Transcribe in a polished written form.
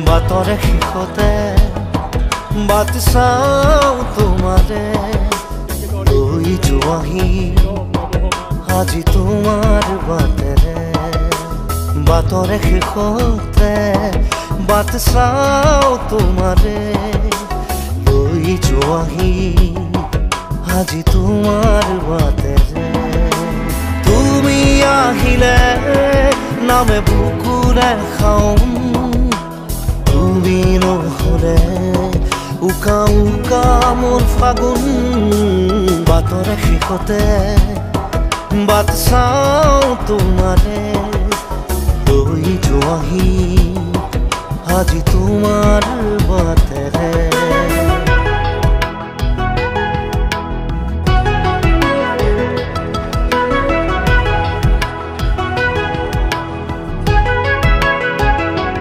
বাটৰে শেষতে বাট চাওঁ তোমাৰে লৈ যোৱাহি আজি তোমাৰ বাটেৰে বাটৰে শেষতে বাট চাওঁ তোমাৰে লৈ যোৱাহি আজি তোমাৰ বাটেৰে তুমি আহিলে নামে বুকুৰে খাওঁ তুমি নহ'লে উকা উকা মোৰ ফাগুন বাটৰে শেষতে বাট চাওঁ তোমাৰে লৈ যোৱাহি আজি তোমাৰ বাটে